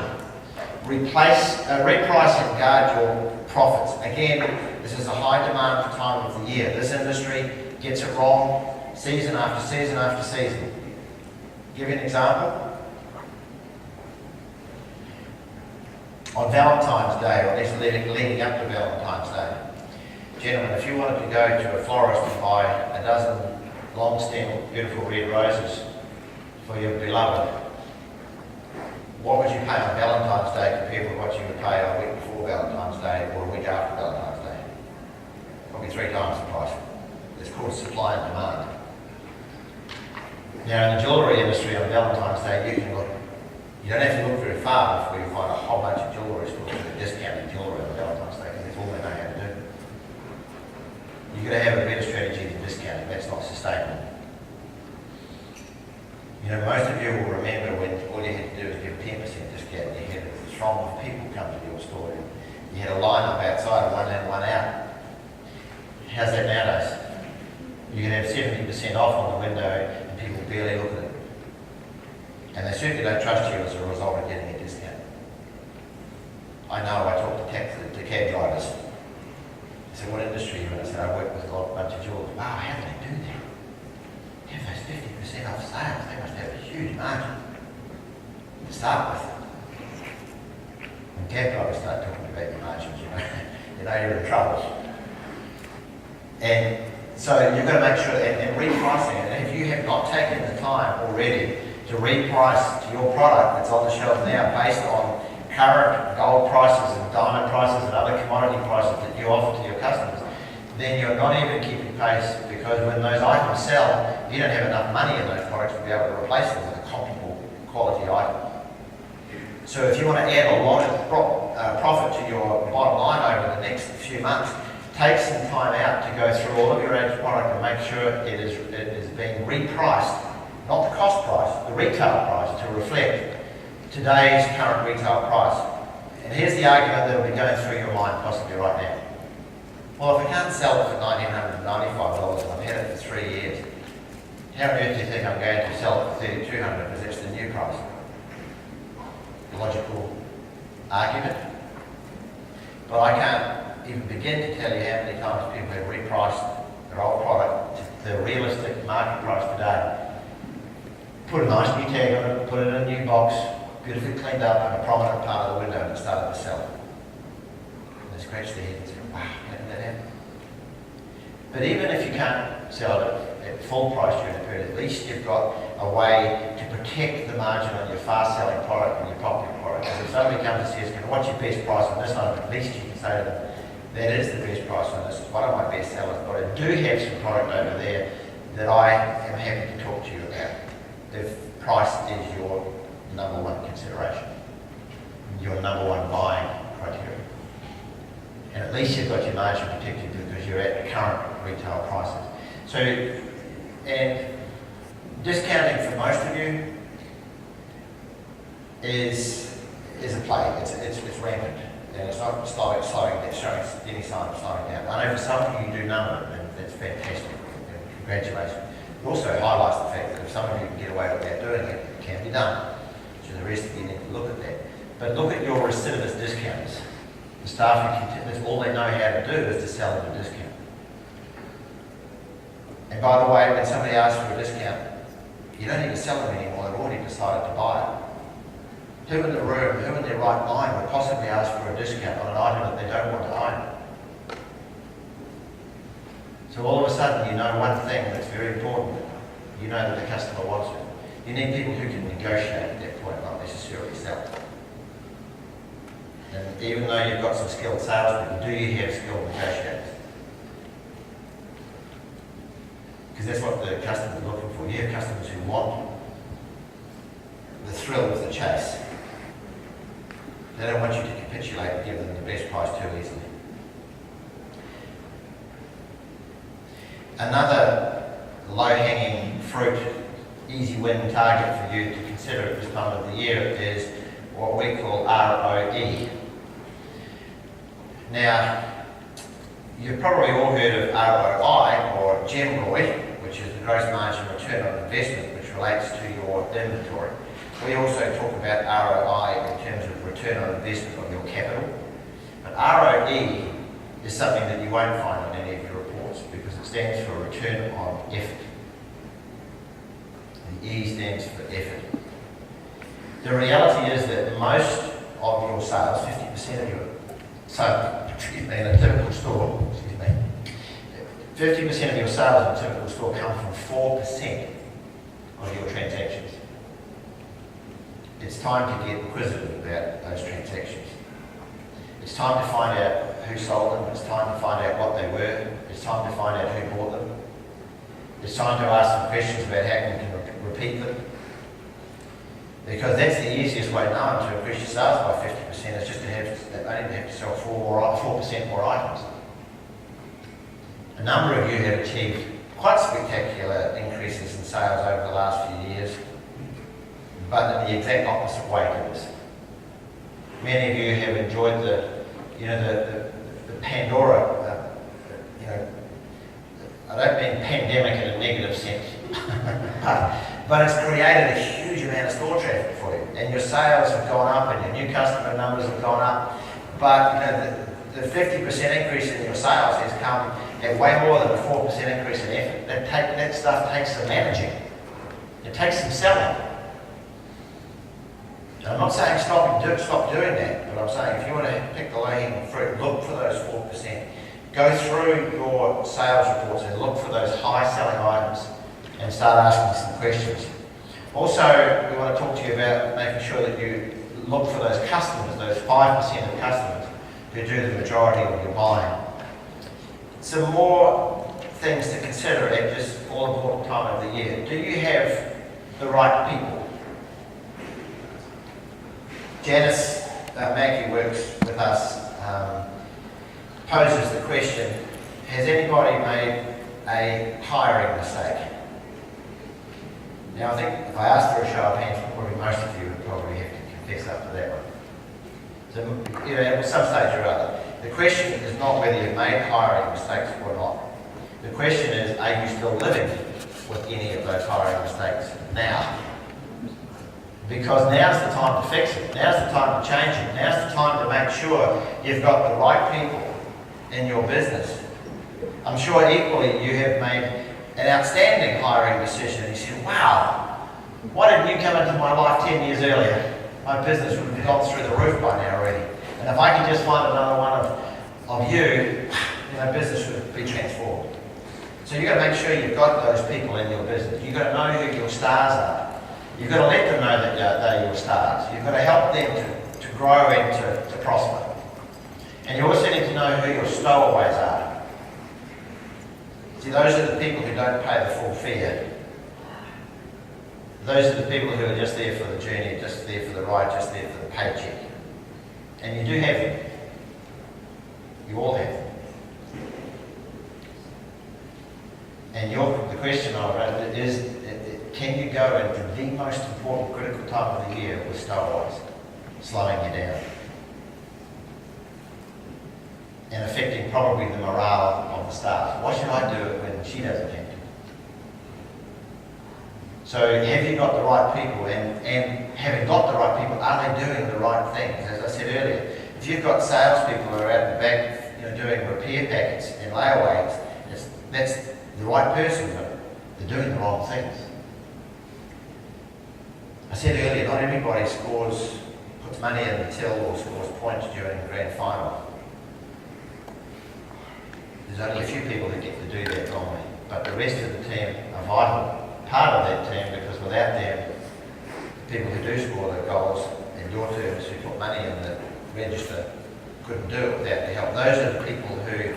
Reprice and guard your profits. Again, this is a high demand time of the year. This industry gets it wrong season after season after season. Give you an example. On Valentine's Day, or at least leading up to Valentine's Day, gentlemen, if you wanted to go to a florist and buy a dozen long-stemmed, beautiful red roses for your beloved, what would you pay on Valentine's Day compared with what you would pay a week before Valentine's Day or a week after Valentine's Day? Probably 3 times the price. It's called supply and demand. Now, in the jewellery industry on Valentine's Day, you don't have to look very far before you find a whole bunch of jewellery stores that are discounting jewellery on Valentine's Day because that's all they know how to do. You've got to have a better strategy than discounting. That's not sustainable. You know, most of you will remember when all you had to do was give 10% discount and you had a throng of people come to your store. You had a line up outside, one in, one out. How's that nowadays? You can have 70% off on the window and people barely look at it. And they certainly don't trust you as a result of getting a discount. I know, I talk to cab drivers. They say, what industry are you in? I said, I work with a bunch of jewelers. Wow, how do they do that? Have those 50% off sales, they must have a huge margin to start with. When cab drivers start talking about your margins, you know you're in trouble. And so you've got to make sure, and repricing it, and if you have not taken the time already to reprice to your product that's on the shelf now based on current gold prices and diamond prices and other commodity prices that you offer to your customers, then you're not even keeping pace because when those items sell, you don't have enough money in those products to be able to replace them with a comparable quality item. So if you want to add a lot of profit to your bottom line over the next few months, take some time out to go through all of your aged product and make sure it is being repriced, not the cost price, the retail price, to reflect today's current retail price. And here's the argument that will be going through your mind possibly right now. Well, if I can't sell it for $1,995 and I've had it for 3 years, how on earth do you think I'm going to sell it for $3,200 because that's the new price? Logical argument. But I can't even begin to tell you how many times people have repriced their old product to the realistic market price today. Put a nice new tag on it, put it in a new box, beautifully cleaned up in a prominent part of the window and it started to sell. And they scratch their head and say, wow, how did that happen? But even if you can't sell it at full price during the period, at least you've got a way to protect the margin on your fast-selling product and your popular product. Because if somebody comes and says, what's your best price on this item, at least you can say to them, that is the best price on this, it's one of my best sellers, but I do have some product over there that I am happy to talk to you about. If price is your number one consideration, your number one buying criteria. And at least you've got your margin protected because you're at current retail prices. So, and discounting for most of you is a plague. It's rampant. And it's not slowing down, showing any sign of slowing down. I know for some of you do none of it, and that's fantastic. And congratulations. It also highlights the fact that if some of you can get away without doing it, it can be done. So the rest of you need to look at that. But look at your recidivist discounts. The staff, that's all they know how to do is to sell them a discount. And by the way, when somebody asks for a discount, you don't need to sell them anymore, they've already decided to buy it. Who in the room, who in their right mind would possibly ask for a discount on an item that they don't want to own? So all of a sudden you know one thing that's very important. You know that the customer wants it. You need people who can negotiate at that point, not necessarily sell. And even though you've got some skilled salespeople, do you have skilled negotiators? Because that's what the customer's looking for. You have customers who want the thrill of the chase. They don't want you to capitulate and give them the best price too easily. Another low-hanging fruit easy win target for you to consider at this time of the year is what we call ROE. Now, you've probably all heard of ROI, or GMROI, which is the gross margin return on investment, which relates to your inventory. We also talk about ROI in terms of return on investment of your capital. But ROE is something that you won't find on any of your reports because it stands for return on effort. The E stands for effort. The reality is that most of your sales, 50% of your in a typical store, 50% of your sales in a typical store come from 4% of your transactions. It's time to get inquisitive about those transactions. It's time to find out who sold them. It's time to find out what they were. It's time to find out who bought them. It's time to ask some questions about how you can repeat them. Because that's the easiest way now to increase your sales by 50% is just to have to sell 4% more items. A number of you have achieved quite spectacular increases in sales over the last few years, but in the exact opposite way to this. Many of you have enjoyed the Pandora, I don't mean pandemic in a negative sense, but it's created a huge amount of store traffic for you, and your sales have gone up, and your new customer numbers have gone up. But the 50% increase in your sales has come at way more than a 4% increase in effort. That stuff takes some managing. It takes some selling. I'm not saying stop doing that, but I'm saying if you want to pick the low-hanging fruit, look for those 4%. Go through your sales reports and look for those high-selling items and start asking some questions. Also, we want to talk to you about making sure that you look for those customers, those 5% of customers who do the majority of your buying. Some more things to consider at this all-important time of the year. Do you have the right people? Janice Mackey works with us, poses the question, has anybody made a hiring mistake? Now I think if I asked for a show of hands, probably most of you would probably have to confess up to that one. So, at some stage or other. The question is not whether you've made hiring mistakes or not. The question is, are you still living with any of those hiring mistakes now? Because now's the time to fix it. Now's the time to change it. Now's the time to make sure you've got the right people in your business. I'm sure equally you have made an outstanding hiring decision. You said, wow, why didn't you come into my life 10 years earlier? My business would have gone through the roof by now already. And if I could just find another one of you, business would be transformed. So you've got to make sure you've got those people in your business. You've got to know who your stars are. You've got to let them know that they're your stars. You've got to help them to grow and to prosper. And you also need to know who your stowaways are. See, those are the people who don't pay the full fare. Those are the people who are just there for the journey, just there for the ride, just there for the paycheck. And you do have them. You all have them. And the question I wrote is, can you go into the most important critical time of the year with stowaways, slowing you down and affecting probably the morale of the staff? Why should I do it when she doesn't have to? So have you got the right people, and having got the right people, are they doing the right things? As I said earlier, if you've got salespeople who are out the back doing repair packets and layaways, that's the right person, but they're doing the wrong things. I said earlier, not everybody puts money in the till or scores points during the grand final. There's only a few people who get to do that normally, but the rest of the team are vital, part of that team, because without them, the people who do score the goals, in your terms, who put money in the register, couldn't do it without the help. Those are the people who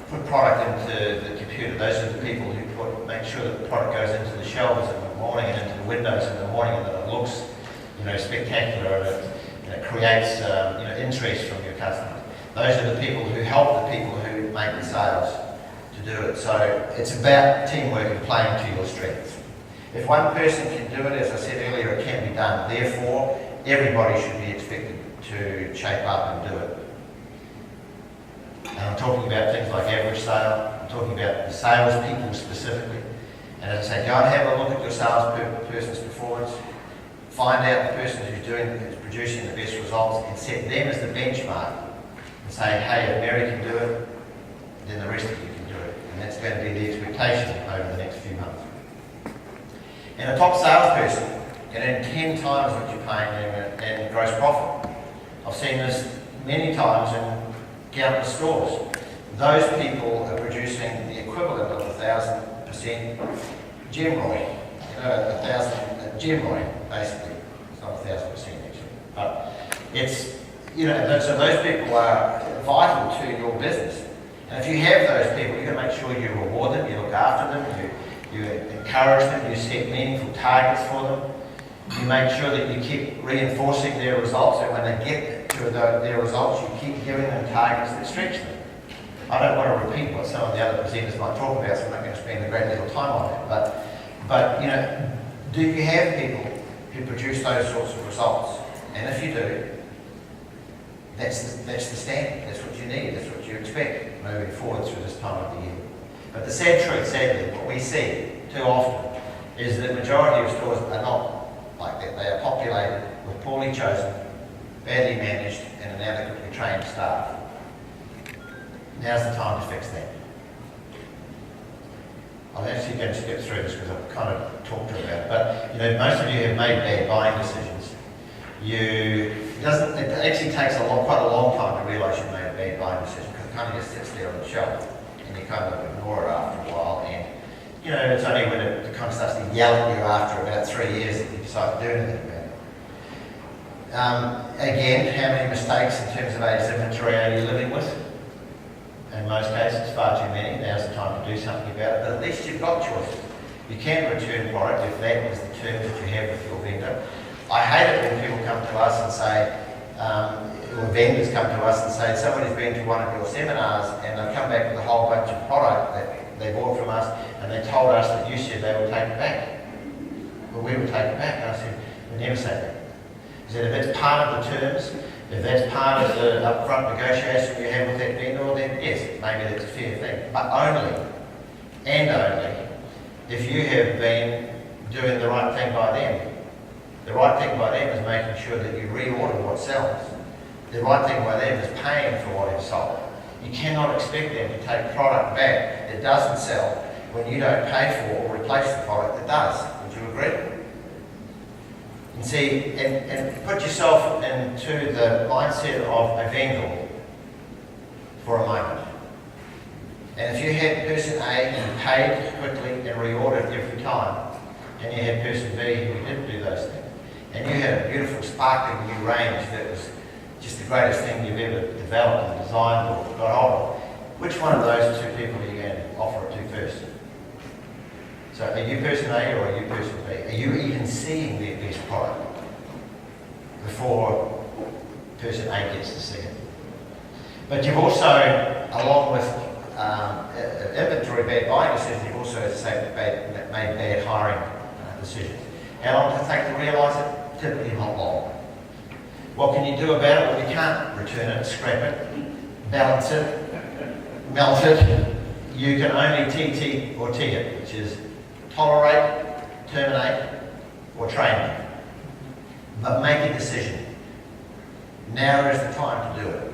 put product into the computer. Those are the people who make sure that the product goes into the shelves in the morning and into the windows in the morning, and that it looks, spectacular, and it creates, interest from your customers. Those are the people who help the people who make the sales to do it. So it's about teamwork and playing to your strengths. If one person can do it, as I said earlier, it can be done. Therefore, everybody should be expected to shape up and do it. And I'm talking about things like average sale, I'm talking about the salespeople specifically. And as I say, go and have a look at your salesperson's performance, find out the person who's producing the best results and set them as the benchmark and say, hey, if Mary can do it, then the rest of you can do it. And that's going to be the expectation over the next few months. And a top salesperson can earn 10 times what you're paying them in gross profit. I've seen this many times in countless stores. Those people are producing the equivalent of 1,000% GMROI. You know, 1,000 GMROI, basically. It's not 1,000% actually. But it's, you know, so those people are vital to your business. And if you have those people, you've got to make sure you reward them, you look after them, you encourage them, you set meaningful targets for them. You make sure that you keep reinforcing their results, and when they get to their results, you keep giving them targets that stretch them. I don't want to repeat what some of the other presenters might talk about, so I'm not going to spend a great deal of time on it. But you know, do you have people who produce those sorts of results? And if you do, that's the standard. That's what you need. That's what you expect moving forward through this time of the year. But the sad truth, sadly, what we see too often is that the majority of stores are not like that. They are populated with poorly chosen, badly managed and inadequately trained staff. Now's the time to fix that. I'm actually going to skip through this because I've kind of talked about it. But you know, most of you have made bad buying decisions. It actually takes quite a long time to realise you've made a bad buying decision, because it kind of just sits there on the shelf and you kind of ignore it after a while. And you know, it's only when it kind of starts to yell at you after about 3 years that you decide to do anything about it. Again, how many mistakes in terms of aged inventory are you living with? In most cases, far too many. Now's the time to do something about it. But at least you've got choices. You can return product if that is the terms that you have with your vendor. I hate it when people come to us and say, or vendors come to us and say, somebody's been to one of your seminars and they've come back with a whole bunch of product that they bought from us, and they told us that you said they would take it back. Well, we would take it back. And I said, we never say that. I said, if that's part of the terms, if that's part of the upfront negotiation you have with that vendor, then yes, maybe that's a fair thing. But only, and only, if you have been doing the right thing by them. The right thing by them is making sure that you reorder what sells. The right thing by them is paying for what is sold. You cannot expect them to take product back that doesn't sell when you don't pay for or replace the product that does. Would you agree? And see, and put yourself into the mindset of a vendor for a moment. And if you had person A who paid quickly and reordered every time, and you had person B who didn't do those things, and you had a beautiful sparkling new range that was just the greatest thing you've ever developed and designed or got hold of, which one of those two people are you going to offer it to first? So are you person A or are you person B? Are you even seeing their best product before person A gets to see it? But you've also, along with inventory bad buying decisions, you've also, as I say, made bad hiring decisions. How long does it take to realise it? Typically not long. What can you do about it? Well, you can't return it, scrap it, balance it, melt it. You can only TT or T it, which is tolerate, terminate, or train. But make a decision. Now is the time to do it.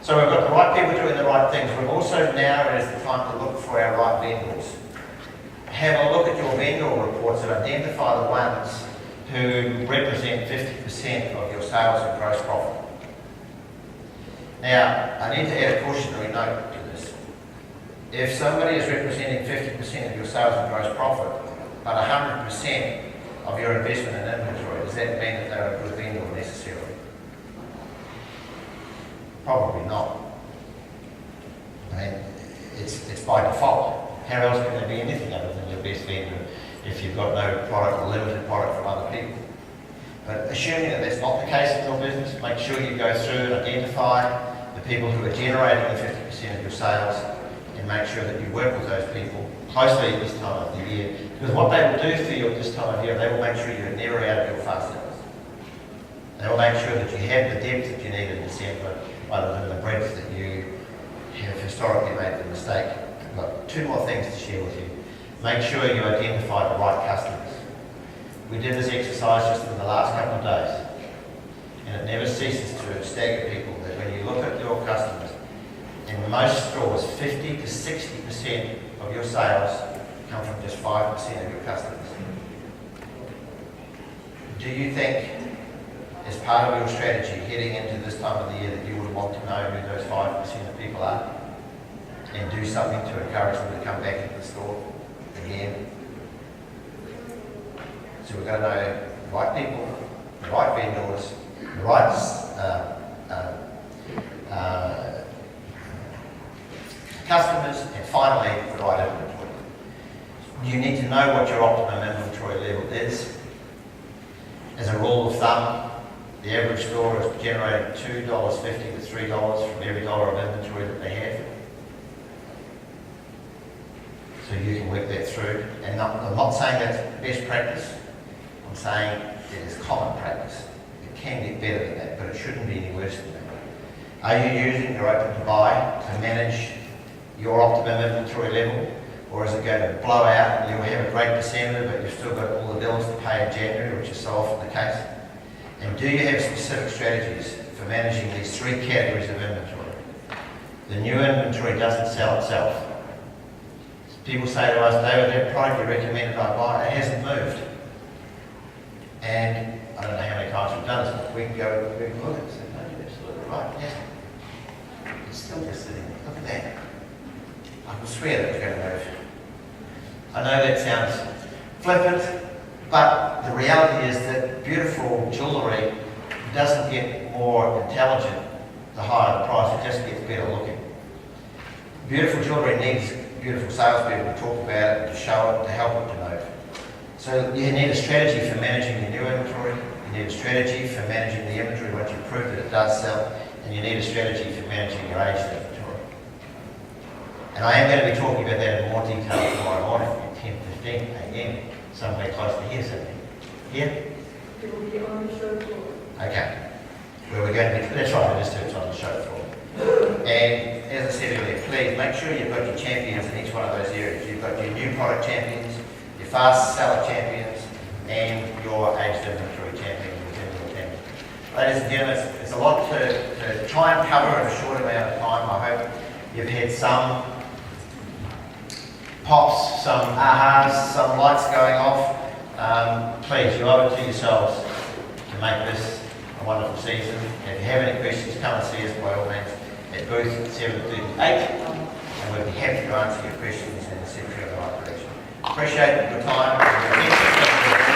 So we've got the right people doing the right things. We've also now is the time to look for our right vendors. Have a look at your vendor reports and identify the ones who represent 50% of your sales and gross profit. Now, I need to add a cautionary note to this. If somebody is representing 50% of your sales and gross profit, but 100% of your investment in inventory, does that mean that they're a good vendor necessarily? Probably not. I mean, it's by default. How else can there be anything other than your best vendor if you've got no product or limited product from other people? But assuming that that's not the case in your business, make sure you go through and identify the people who are generating the 50% of your sales, and make sure that you work with those people closely at this time of the year. Because what they will do for you at this time of year, they will make sure you're never out of your fast sales. They will make sure that you have the depth that you need in December, rather than the breadth that you have historically made the mistake. I've got two more things to share with you. Make sure you identify the right customers. We did this exercise just in the last couple of days, and it never ceases to stagger people that when you look at your customers, in most stores, 50 to 60% of your sales come from just 5% of your customers. Do you think, as part of your strategy heading into this time of the year, that you would want to know who those 5% of people are and do something to encourage them to come back into the store again? So we've got to know the right people, the right vendors, the right customers, and finally the right inventory. You need to know what your optimum inventory level is. As a rule of thumb, the average store is generating $2.50 to $3 from every dollar of inventory that they have. So you can work that through. And I'm not saying that's best practice. I'm saying it is common practice. It can get better than that, but it shouldn't be any worse than that. Are you using your open to buy to manage your optimum inventory level? Or is it going to blow out and you'll have a great December, but you've still got all the bills to pay in January, which is so often the case? And do you have specific strategies for managing these three categories of inventory? The new inventory doesn't sell itself. People say to us, David, that product you recommended I buy, it hasn't moved. And I don't know how many times we've done this, but we can go and look at it and say, no, you're absolutely right, yeah. It's still just sitting there. Look at that. I can swear that it's going to move. I know that sounds flippant, but the reality is that beautiful jewellery doesn't get more intelligent the higher the price, it just gets better looking. Beautiful jewellery needs beautiful salespeople to talk about it, to show it, to help it to move. So you need a strategy for managing your new inventory, you need a strategy for managing the inventory once you prove that it does sell, and you need a strategy for managing your aged inventory. And I am going to be talking about that in more detail tomorrow morning at 10:15 a.m. somewhere close to here, something. Here? It will be on the show floor. Okay. Where we're going to be, that's right, it is too, it's on the show floor. And as I said earlier, please make sure you've got your champions in each one of those areas. You've got your new product champions, your fast seller champions, and your aged inventory champion within your team. Ladies and gentlemen, it's a lot to try and cover in a short amount of time. I hope you've had some pops, some ahas, some lights going off. Please, you owe it to yourselves to make this a wonderful season. If you have any questions, come and see us by all means at booth 738, and we'll be happy to answer your questions and set you in the right direction. Appreciate your time.